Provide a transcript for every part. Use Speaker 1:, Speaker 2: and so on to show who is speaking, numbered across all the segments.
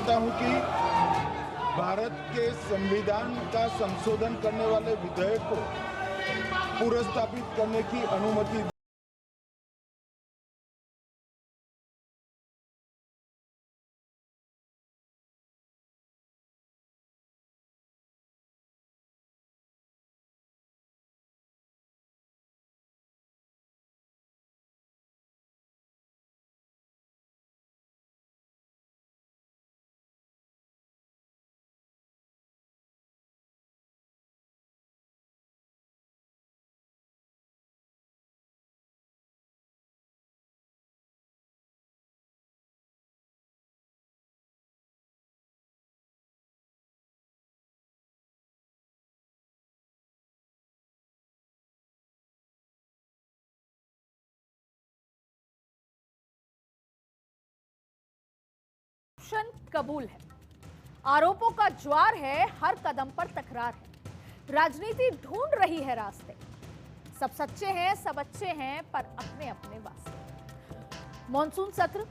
Speaker 1: चाहता हूं कि भारत के संविधान का संशोधन करने वाले विधेयक को पुनर्स्थापित करने की अनुमति।
Speaker 2: कबूल है, आरोपों का ज्वार है, हर कदम पर तकरार है, राजनीति ढूंढ रही है रास्ते, सब सच्चे हैं, सब अच्छे हैं, पर अपने अपने वास्ते। मॉनसून सत्र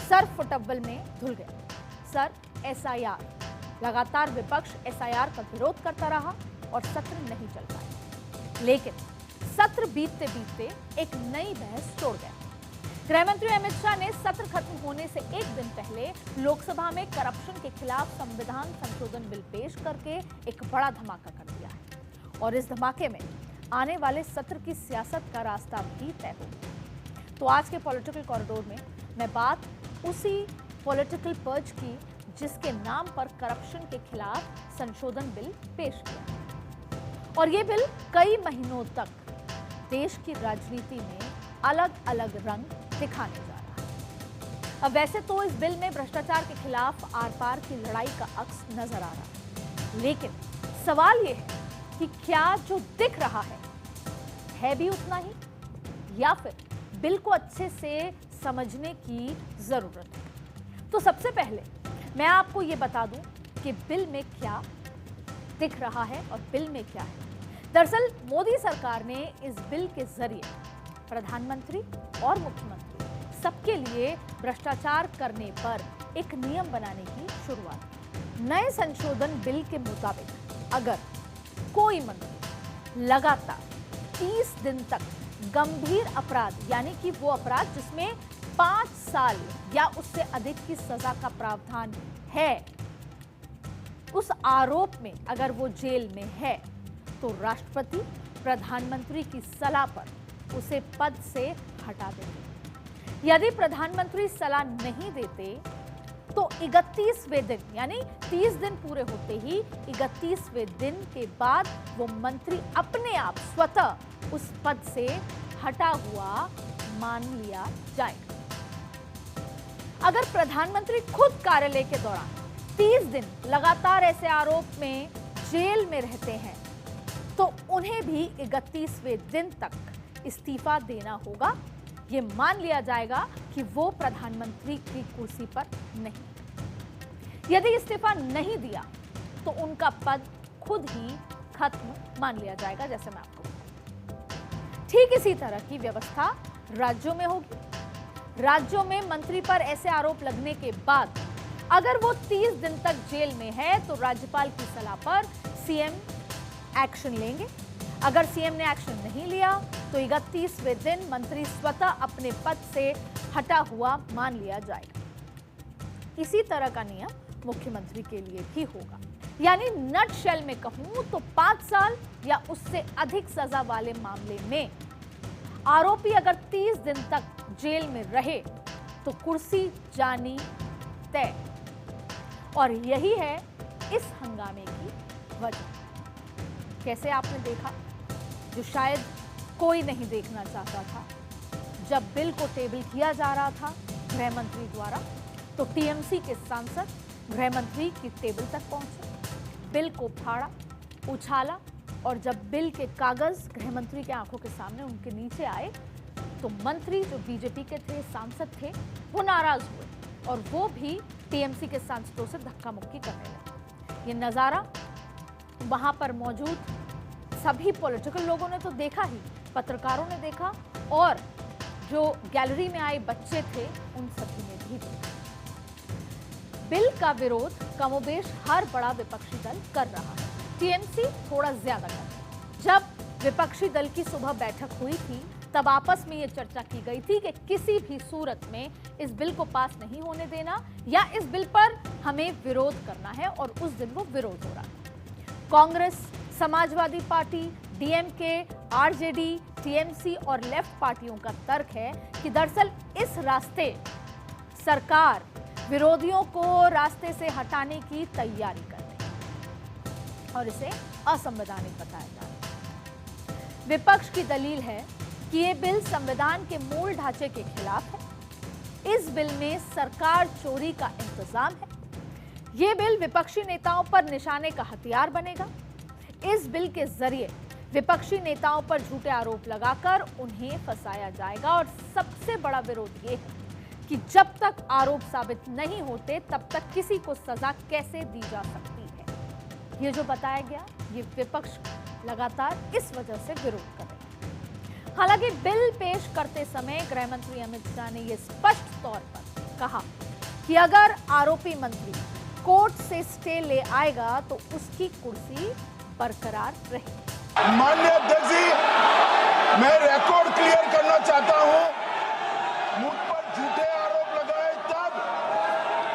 Speaker 2: सर फुटबल में धुल गया। सर एसआईआर, लगातार विपक्ष एसआईआर का विरोध करता रहा और सत्र नहीं चल पाया। लेकिन सत्र बीतते बीतते एक नई बहस छोड़ गया। गृहमंत्री अमित शाह ने सत्र खत्म होने से एक दिन पहले लोकसभा में करप्शन के खिलाफ संविधान संशोधन बिल पेश करके एक बड़ा धमाका कर दिया है और इस धमाके में आने वाले सत्र की सियासत का रास्ता भी तय हो गया। तो आज के पॉलिटिकल कॉरिडोर में मैं बात उसी पॉलिटिकल पर्च की जिसके नाम पर करप्शन के खिलाफ संशोधन बिल पेश किया और ये बिल कई महीनों तक देश की राजनीति में अलग अलग रंग दिखाने जा रहा है। अब वैसे तो इस बिल में भ्रष्टाचार के खिलाफ आर पार की लड़ाई का अक्स नजर आ रहा है, लेकिन सवाल यह है कि क्या जो दिख रहा है भी उतना ही या फिर बिल को अच्छे से समझने की जरूरत है। तो सबसे पहले मैं आपको यह बता दूं कि बिल में क्या दिख रहा है और बिल में क्या है। दरअसल मोदी सरकार ने इस बिल के जरिए प्रधानमंत्री और मुख्यमंत्री सबके लिए भ्रष्टाचार करने पर एक नियम बनाने की शुरुआत की। नए संशोधन बिल के मुताबिक अगर कोई मंत्री लगातार 30 दिन तक गंभीर अपराध, यानी कि वो अपराध जिसमें 5 साल या उससे अधिक की सजा का प्रावधान है, उस आरोप में अगर वो जेल में है तो राष्ट्रपति प्रधानमंत्री की सलाह पर उसे पद से हटा देंगे। यदि प्रधानमंत्री सलाह नहीं देते तो 31वें दिन, यानी 30 दिन पूरे होते ही 31वें दिन के बाद वो मंत्री अपने आप स्वतः उस पद से हटा हुआ मान लिया जाएगा। अगर प्रधानमंत्री खुद कार्यालय के दौरान 30 दिन लगातार ऐसे आरोप में जेल में रहते हैं तो उन्हें भी 31वें दिन तक इस्तीफा देना होगा। ये मान लिया जाएगा कि वो प्रधानमंत्री की कुर्सी पर नहीं। यदि इस्तीफा नहीं दिया तो उनका पद खुद ही खत्म मान लिया जाएगा। जैसे मैं आपको बताऊं, ठीक इसी तरह की व्यवस्था राज्यों में होगी। राज्यों में मंत्री पर ऐसे आरोप लगने के बाद अगर वो 30 दिन तक जेल में है तो राज्यपाल की सलाह पर सीएम एक्शन लेंगे। अगर सीएम ने एक्शन नहीं लिया तो 31वें दिन मंत्री स्वतः अपने पद से हटा हुआ मान लिया जाएगा। इसी तरह का नियम मुख्यमंत्री के लिए भी होगा। यानी नटशेल में कहूं तो 5 साल या उससे अधिक सजा वाले मामले में आरोपी अगर 30 दिन तक जेल में रहे तो कुर्सी जानी तय। और यही है इस हंगामे की वजह। कैसे आपने देखा, जो शायद कोई नहीं देखना चाहता था, जब बिल को टेबल किया जा रहा था गृह मंत्री द्वारा तो टीएमसी के सांसद गृह मंत्री की टेबल तक पहुंचे, बिल को फाड़ा, उछाला और जब बिल के कागज गृह मंत्री के आंखों के सामने उनके नीचे आए तो मंत्री जो बीजेपी के थे, सांसद थे, वो नाराज हुए और वो भी टीएमसी के सांसदों से धक्का मुक्की करने लगे। ये नजारा वहां पर मौजूद सभी पॉलिटिकल लोगों ने तो देखा ही, पत्रकारों ने देखा और जो गैलरी में आए बच्चे थे उन सभी ने भी देखा। बिल का विरोध कमोबेश हर बड़ा विपक्षी दल कर रहा है, टीएमसी थोड़ा ज्यादा कर। जब विपक्षी दल की सुबह बैठक हुई थी तब आपस में यह चर्चा की गई थी कि किसी भी सूरत में इस बिल को पास नहीं होने देना या इस बिल पर हमें विरोध करना है, और उस दिन वो विरोध हो रहा है। Congress, Samajwadi party, DMK, RJD, TMC और लेफ्ट पार्टियों का तर्क है कि दरअसल इस रास्ते सरकार विरोधियों को रास्ते से हटाने की तैयारी कर रही है और इसे असंवैधानिक बताया जा रहा है। विपक्ष की दलील है कि ये बिल संविधान के मूल ढांचे के खिलाफ है। इस बिल में सरकार चोरी का इंतजाम है। ये बिल विपक्षी नेताओं पर निशाने का हथियार बनेगा। इस बिल के जरिए विपक्षी नेताओं पर झूठे आरोप लगाकर उन्हें फंसाया जाएगा, और सबसे बड़ा विरोध ये है कि जब तक आरोप साबित नहीं होते तब तक किसी को सजा कैसे दी जा सकती है। ये जो बताया गया, ये विपक्ष लगातार इस वजह से विरोध कर रहे हैं। हालांकि बिल पेश करते समय गृह मंत्री अमित शाह ने यह स्पष्ट तौर पर कहा कि अगर आरोपी मंत्री कोर्ट से स्टे ले आएगा तो उसकी कुर्सी बरकरार रहेगी।
Speaker 1: माननीय अध्यक्ष जी, मैं रिकॉर्ड क्लियर करना चाहता हूं। मुझ पर झूठे आरोप लगाए तब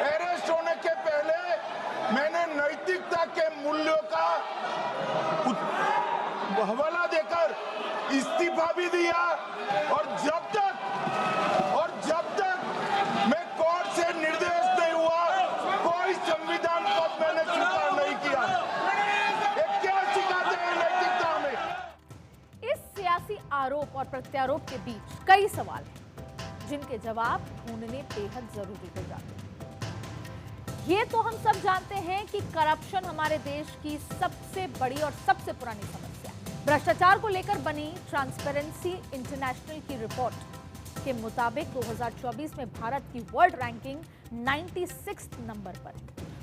Speaker 1: अरेस्ट होने के पहले मैंने नैतिकता के मूल्यों का हवाला देकर इस्तीफा भी दिया, और जब तक मैं कोर्ट से निर्देश नहीं हुआ कोई संविधान पद मैंने स्वीकार नहीं किया। ये क्या सिखाते हैं नैतिकता में?
Speaker 2: इस सियासी आरोप और प्रत्यारोप के बीच कई सवाल हैं जिनके जवाब ढूंढने बेहद जरूरी हो जाते हैं। ये तो हम सब जानते हैं कि करप्शन हमारे देश की सबसे बड़ी और सबसे पुरानी समस्या है। भ्रष्टाचार को लेकर बनी ट्रांसपेरेंसी इंटरनेशनल की रिपोर्ट के मुताबिक 2024 में भारत की वर्ल्ड रैंकिंग 96 नंबर पर,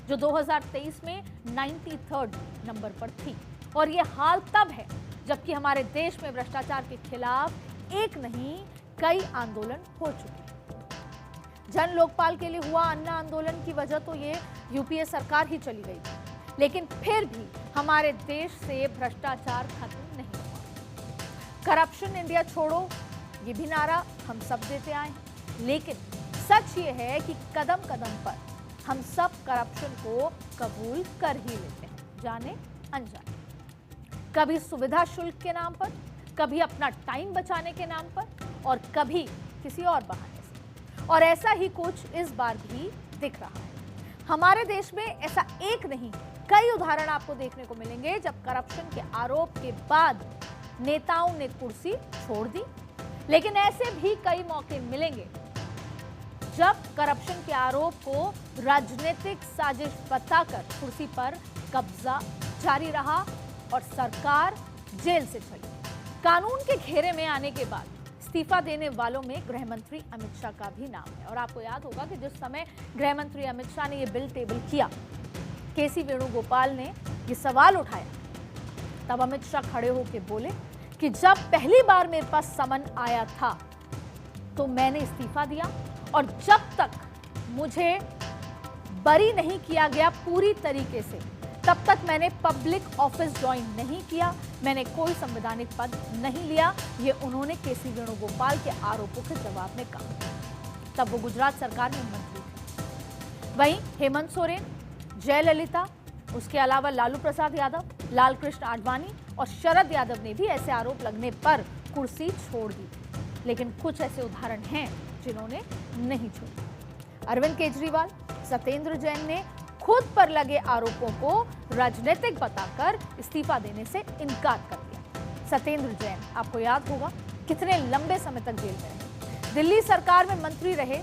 Speaker 2: जो 2023 में 93rd नंबर पर थी। और ये हाल तब है जबकि हमारे देश में भ्रष्टाचार के खिलाफ एक नहीं कई आंदोलन हो चुके हैं। जन लोकपाल के लिए हुआ अन्ना आंदोलन की वजह तो ये यूपीए सरकार ही चली गई थी, लेकिन फिर भी हमारे देश से भ्रष्टाचार खत्म नहीं हुआ। करप्शन इंडिया छोड़ो, ये भी नारा हम सब देते आए हैं, लेकिन सच ये है कि कदम कदम पर हम सब करप्शन को कबूल कर ही लेते हैं, जाने अनजाने। कभी सुविधा शुल्क के नाम पर, कभी अपना टाइम बचाने के नाम पर, और कभी किसी और बहाने से। और ऐसा ही कुछ इस बार भी दिख रहा है। हमारे देश में ऐसा एक नहीं कई उदाहरण आपको देखने को मिलेंगे जब करप्शन के आरोप के बाद नेताओं ने कुर्सी छोड़ दी, लेकिन ऐसे भी कई मौके मिलेंगे जब करप्शन के आरोप को राजनीतिक साजिश बताकर कुर्सी पर कब्जा जारी रहा और सरकार जेल से चली। कानून के घेरे में आने के बाद इस्तीफा देने वालों में गृह मंत्री अमित शाह का भी नाम है। और आपको याद होगा कि जिस समय गृह मंत्री अमित शाह ने यह बिल टेबल किया, केसी वेणुगोपाल ने यह सवाल उठाया, तब अमित शाह खड़े होकर बोले कि जब पहली बार मेरे पास समन आया था तो मैंने इस्तीफा दिया, और जब तक मुझे बरी नहीं किया गया पूरी तरीके से तब तक मैंने पब्लिक ऑफिस ज्वाइन नहीं किया, मैंने कोई संवैधानिक पद नहीं लिया। ये उन्होंने केसी वेणुगोपाल के आरोपों के जवाब में कहा। तब वो गुजरात सरकार में मंत्री थे। वहीं हेमंत सोरेन, जयललिता, उसके अलावा लालू प्रसाद यादव, लालकृष्ण आडवाणी और शरद यादव ने भी ऐसे आरोप लगने पर कुर्सी छोड़ दी थी। लेकिन कुछ ऐसे उदाहरण हैं जिन्होंने नहीं छोड़ी। अरविंद केजरीवाल, सत्येंद्र जैन ने खुद पर लगे आरोपों को राजनीतिक बताकर इस्तीफा देने से इनकार कर दिया। सत्येंद्र जैन, आपको याद होगा, कितने लंबे समय तक जेल में रहे। दिल्ली सरकार में मंत्री रहे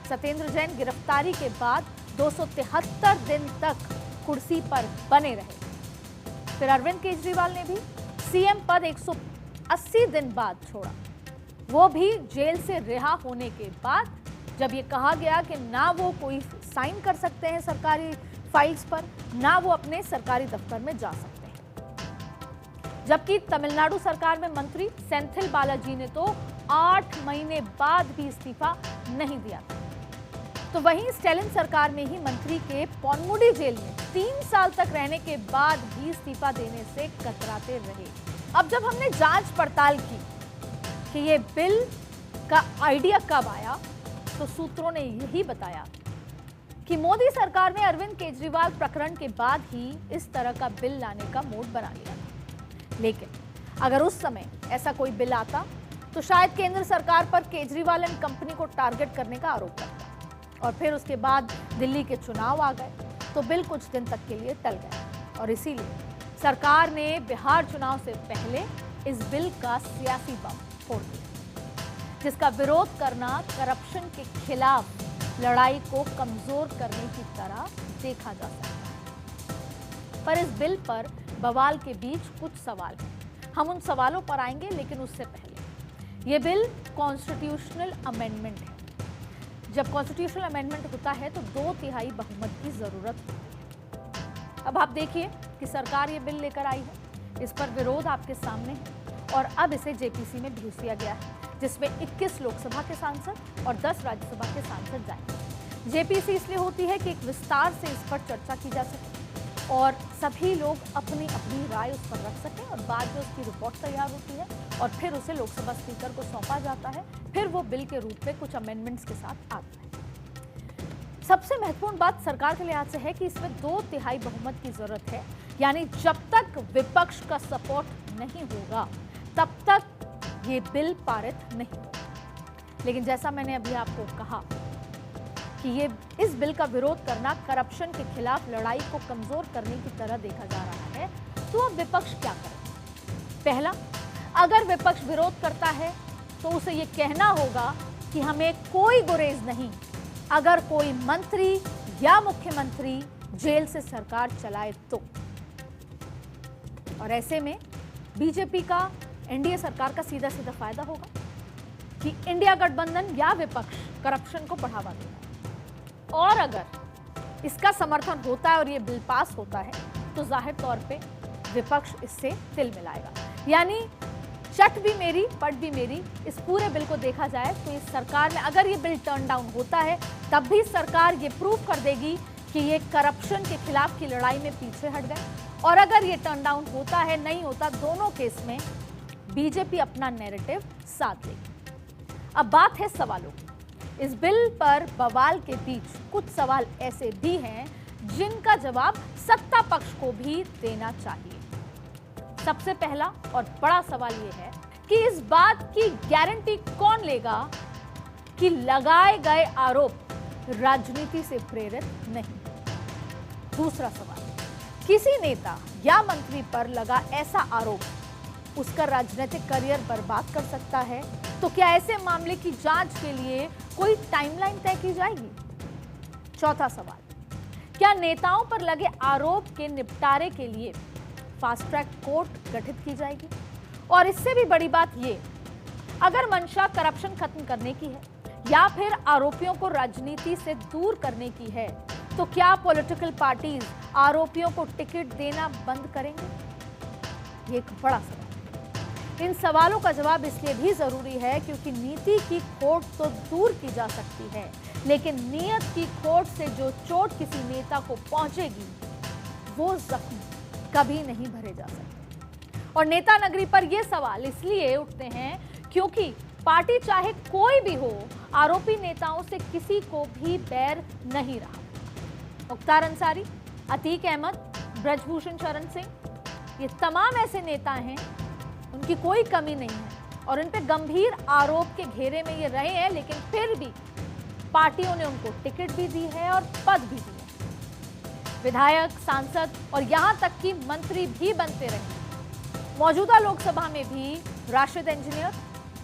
Speaker 2: सत्येंद्र जैन गिरफ्तारी के बाद 273 दिन तक कुर्सी पर बने रहे। फिर अरविंद केजरीवाल ने भी सीएम पद 180 दिन बाद छोड़ा, वो भी जेल से रिहा होने के बाद, जब ये कहा गया कि ना वो कोई साइन कर सकते हैं सरकारी फाइल्स पर, ना वो अपने सरकारी दफ्तर में जा सकते हैं। जबकि तमिलनाडु सरकार में मंत्री सेंथिल बालाजी ने तो 8 महीने बाद भी इस्तीफा नहीं दिया था। तो वहीं स्टैलिन सरकार में ही मंत्री के पौनमुडी जेल में 3 साल तक रहने के बाद भी इस्तीफा देने से कतराते रहे। अब जब हमने जांच पड़ताल की कि ये बिल का आइडिया कब आया, तो सूत्रों ने यही बताया कि मोदी सरकार ने अरविंद केजरीवाल प्रकरण के बाद ही इस तरह का बिल लाने का मूड बना लिया था। लेकिन अगर उस समय ऐसा कोई बिल आता तो शायद केंद्र सरकार पर केजरीवाल एंड कंपनी को टारगेट करने का आरोप लगता, और फिर उसके बाद दिल्ली के चुनाव आ गए तो बिल कुछ दिन तक के लिए टल गया, और इसीलिए सरकार ने बिहार चुनाव से पहले इस बिल का सियासी बम फोड़ दिया, जिसका विरोध करना करप्शन के खिलाफ लड़ाई को कमजोर करने की तरह देखा जा सकता है। पर इस बिल पर बवाल के बीच कुछ सवाल हैं। हम उन सवालों पर आएंगे, लेकिन उससे पहले ये बिल कॉन्स्टिट्यूशनल अमेंडमेंट है। जब कॉन्स्टिट्यूशनल अमेंडमेंट होता है तो 2/3 बहुमत की जरूरत होती है। अब आप देखिए कि सरकार ये बिल लेकर आई है, इस पर विरोध आपके सामने है, और अब इसे जेपीसी में भेज दिया गया है, जिसमें 21 लोकसभा के सांसद और 10 राज्यसभा के सांसद जाएंगे। जेपीसी इसलिए होती है कि एक विस्तार से इस पर चर्चा की जा सके और सभी लोग अपनी अपनी राय उस पर रख सकें, और बाद में उसकी रिपोर्ट तैयार होती है और फिर उसे लोकसभा स्पीकर को सौंपा जाता है। फिर वो बिल के रूप में कुछ अमेंडमेंट्स के साथ आता है। सबसे महत्वपूर्ण बात सरकार के लिहाज से है कि इसमें 2/3 बहुमत की जरूरत है, यानी जब तक विपक्ष का सपोर्ट नहीं होगा तब तक ये बिल पारित नहीं होगा। लेकिन जैसा मैंने अभी आपको कहा कि ये इस बिल का विरोध करना करप्शन के खिलाफ लड़ाई को कमजोर करने की तरह देखा जा रहा है, तो अब विपक्ष क्या करे? पहला, अगर विपक्ष विरोध करता है तो उसे ये कहना होगा कि हमें कोई गुरेज नहीं अगर कोई मंत्री या मुख्यमंत्री जेल से सरकार चलाए तो। और ऐसे में बीजेपी का, एनडीए सरकार का सीधा सीधा फायदा होगा कि इंडिया गठबंधन या विपक्ष करप्शन को बढ़ावा देगा, और अगर इसका समर्थन होता है और ये बिल पास होता है तो जाहिर तौर पे विपक्ष इससे तिल मिलाएगा। यानी चट भी मेरी पट भी मेरी। इस पूरे बिल को देखा जाए तो इस सरकार में अगर ये बिल टर्न डाउन होता है तब भी सरकार ये प्रूव कर देगी कि ये करप्शन के खिलाफ की लड़ाई में पीछे हट गए, और अगर ये टर्न डाउन होता है, नहीं होता, दोनों केस में बीजेपी अपना नैरेटिव साथ लेगी। अब बात है सवालों की। इस बिल पर बवाल के बीच कुछ सवाल ऐसे भी हैं जिनका जवाब सत्ता पक्ष को भी देना चाहिए। सबसे पहला और बड़ा सवाल यह है कि इस बात की गारंटी कौन लेगा कि लगाए गए आरोप राजनीति से प्रेरित नहीं। दूसरा सवाल, किसी नेता या मंत्री पर लगा ऐसा आरोप उसका राजनीतिक करियर बर्बाद कर सकता है, तो क्या ऐसे मामले की जांच के लिए कोई टाइमलाइन तय की जाएगी? चौथा सवाल, क्या नेताओं पर लगे आरोप के निपटारे के लिए फास्ट ट्रैक कोर्ट गठित की जाएगी? और इससे भी बड़ी बात ये, अगर मंशा करप्शन खत्म करने की है या फिर आरोपियों को राजनीति से दूर करने की है, तो क्या पॉलिटिकल पार्टीज आरोपियों को टिकट देना बंद करेंगे? ये एक बड़ा सवाल है। इन सवालों का जवाब इसलिए भी जरूरी है क्योंकि नीति की खोट तो दूर की जा सकती है, लेकिन नियत की खोट से जो चोट किसी नेता को पहुंचेगी वो जख्म कभी नहीं भरे जा सकते। और नेता नगरी पर ये सवाल इसलिए उठते हैं क्योंकि पार्टी चाहे कोई भी हो, आरोपी नेताओं से किसी को भी बैर नहीं रहा। मुख्तार अंसारी, अतीक अहमद, ब्रजभूषण शरण सिंह, ये तमाम ऐसे नेता हैं, उनकी कोई कमी नहीं है और इन पे गंभीर आरोप के घेरे में ये रहे हैं, लेकिन फिर भी पार्टियों ने उनको टिकट भी दी है और पद भी दिए। विधायक, सांसद और यहां तक कि मंत्री भी बनते रहे। मौजूदा लोकसभा में भी राशिद इंजीनियर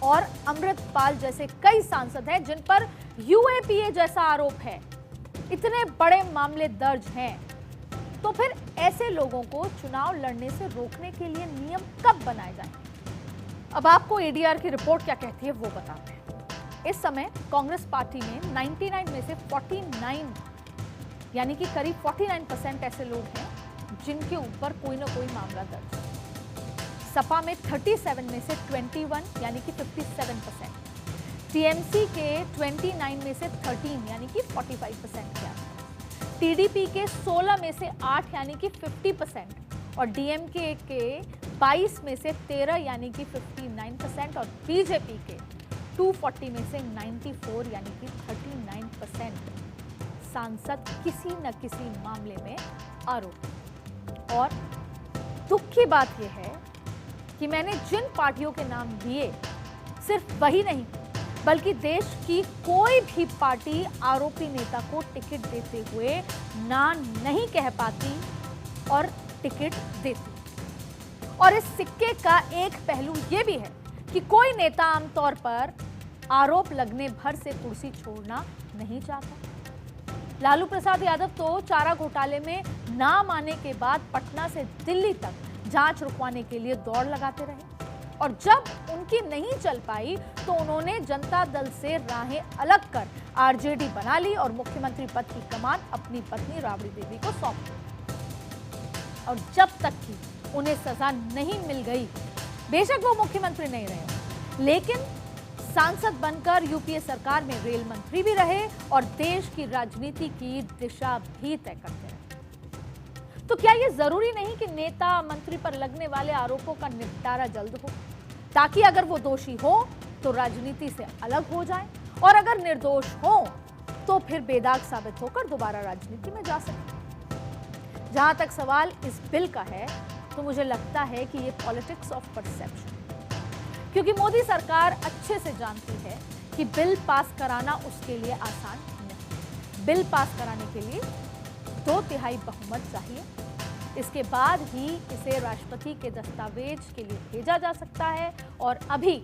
Speaker 2: और अमृतपाल जैसे कई सांसद हैं जिन पर यूएपीए जैसा आरोप है। इतने बड़े मामले दर्ज हैं, तो फिर ऐसे लोगों को चुनाव लड़ने से रोकने के लिए नियम कब बनाए जाएं? अब आपको एडीआर की रिपोर्ट क्या कहती है वो बताते हैं। इस समय कांग्रेस पार्टी में 99 में से 49 यानी कि करीब 49% ऐसे लोग हैं जिनके ऊपर कोई ना कोई मामला दर्ज है। सपा में 37 में से 21 यानी कि 57%, टीएमसी के 29 में से 13 यानी कि 45% के आसपास, टीडीपी के 16 में से 8 यानी कि 50% और डीएमके के 22 में से 13 यानी कि 59% और बीजेपी के 240 में से 94 यानी कि 39% सांसद किसी न किसी मामले में आरोपी। और दुख की बात यह है कि मैंने जिन पार्टियों के नाम दिए, सिर्फ वही नहीं बल्कि देश की कोई भी पार्टी आरोपी नेता को टिकट देते हुए ना नहीं कह पाती और टिकट देती। और इस सिक्के का एक पहलू यह भी है कि कोई नेता आमतौर पर आरोप लगने भर से कुर्सी छोड़ना नहीं चाहता। लालू प्रसाद यादव तो चारा घोटाले में नाम आने के बाद पटना से दिल्ली तक जांच रुकवाने के लिए दौड़ लगाते रहे और जब उनकी नहीं चल पाई तो उन्होंने जनता दल से राहें अलग कर आरजेडी बना ली और मुख्यमंत्री पद की कमान अपनी पत्नी राबड़ी देवी को सौंप दी। और जब तक कि उन्हें सजा नहीं मिल गई, बेशक वो मुख्यमंत्री नहीं रहे, लेकिन सांसद बनकर यूपीए सरकार में रेल मंत्री भी रहे और देश की राजनीति की दिशा भी तय करते रहे। तो क्या यह जरूरी नहीं कि नेता मंत्री पर लगने वाले आरोपों का निपटारा जल्द हो, ताकि अगर वो दोषी हो तो राजनीति से अलग हो जाए और अगर निर्दोष हो तो फिर बेदाग साबित होकर दोबारा राजनीति में जा सके। जहां तक सवाल इस बिल का है तो मुझे लगता है कि ये पॉलिटिक्स ऑफ परसेप्शन, क्योंकि मोदी सरकार अच्छे से जानती है कि बिल पास कराना उसके लिए आसान नहीं। बिल पास कराने के लिए 2/3 बहुमत चाहिए, इसके बाद ही इसे राष्ट्रपति के दस्तावेज के लिए भेजा जा सकता है और अभी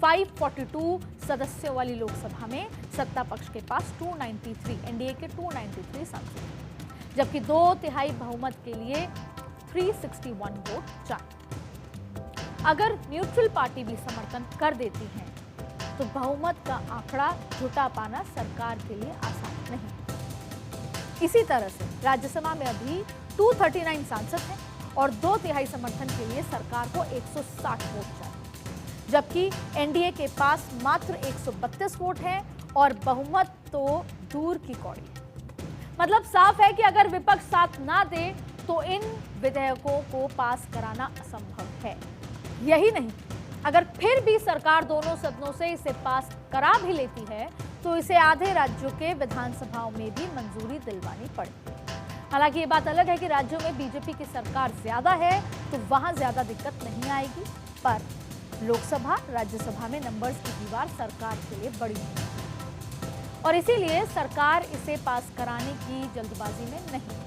Speaker 2: 542 सदस्यों वाली लोकसभा में सत्ता पक्ष के पास 293, एनडीए के 293 सांसद हैं, जबकि 2/3 बहुमत के लिए 361 वोट चाहिए। अगर न्यूट्रल पार्टी भी समर्थन कर देती है तो बहुमत का आंकड़ा जुटा पाना सरकार के लिए आसान नहीं। इसी तरह से राज्यसभा में अभी 239 सांसद हैं और 2/3 समर्थन के लिए सरकार को 160 वोट चाहिए, जबकि एनडीए के पास मात्र 132 वोट हैं और बहुमत तो दूर की कौड़ी है। मतलब साफ है कि अगर विपक्ष साथ ना दे तो इन विधेयकों को पास कराना असंभव है। यही नहीं, अगर फिर भी सरकार दोनों सदनों से इसे पास करा भी लेती है तो इसे आधे राज्यों के विधानसभाओं में भी मंजूरी दिलवानी पड़ेगी। हालांकि ये बात अलग है कि राज्यों में बीजेपी की सरकार ज्यादा है तो वहां ज्यादा दिक्कत नहीं आएगी, पर लोकसभा राज्यसभा में नंबर्स की दीवार सरकार के लिए बड़ी है और इसीलिए सरकार इसे पास कराने की जल्दबाजी में नहीं।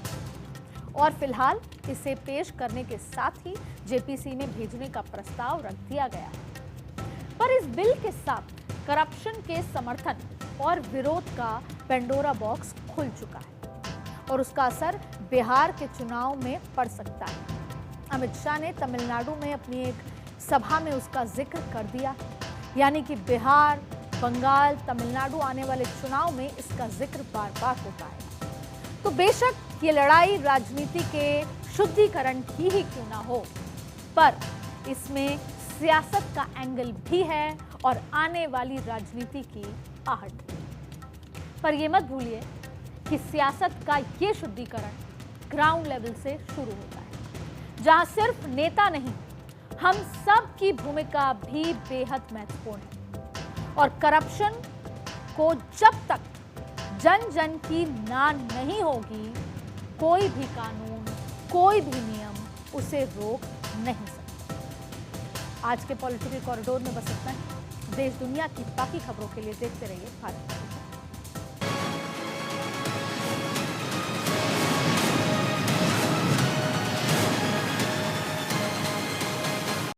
Speaker 2: और फिलहाल इसे पेश करने के साथ ही जेपीसी में भेजने का प्रस्ताव रख दिया गया है। पर इस बिल के साथ करप्शन के समर्थन और विरोध का पेंडोरा बॉक्स खुल चुका है और उसका असर बिहार के चुनाव में पड़ सकता है। अमित शाह ने तमिलनाडु में अपनी एक सभा में उसका जिक्र कर दिया, यानी कि बिहार, बंगाल, तमिलनाडु आने वाले चुनाव में इसका जिक्र बार बार होता है। तो बेशक ये लड़ाई राजनीति के शुद्धिकरण की ही क्यों ना हो, पर इसमें सियासत का एंगल भी है और आने वाली राजनीति की आहट। पर यह मत भूलिए कि सियासत का ये शुद्धिकरण ग्राउंड लेवल से शुरू होता है, जहां सिर्फ नेता नहीं, हम सब की भूमिका भी बेहद महत्वपूर्ण है। और करप्शन को जब तक जन जन की ना नहीं होगी, कोई भी कानून, कोई भी नियम उसे रोक नहीं सकता। आज के पॉलिटिकल कॉरिडोर में बस इतना ही। देश दुनिया की बाकी खबरों के लिए देखते रहिए भारत।